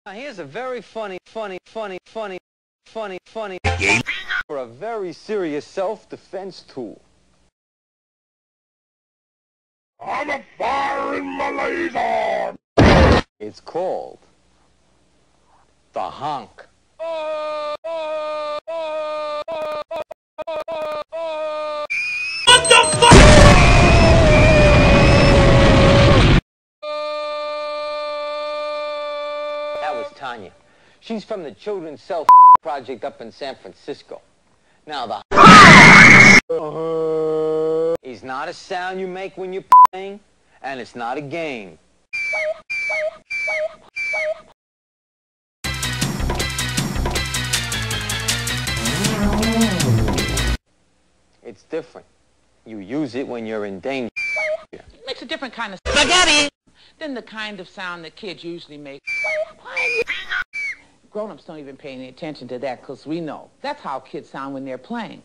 Now here's a very funny for a very serious self-defense tool. I'm a firing my laser! It's called the honk. What the fuck? That was Tanya. She's from the Children's Self Project up in San Francisco. Now the is not a sound you make when you're playing, and it's not a game. It's different. You use it when you're in danger. It makes a different kind of spaghetti than the kind of sound that kids usually make. Grown-ups don't even pay any attention to that because we know that's how kids sound when they're playing.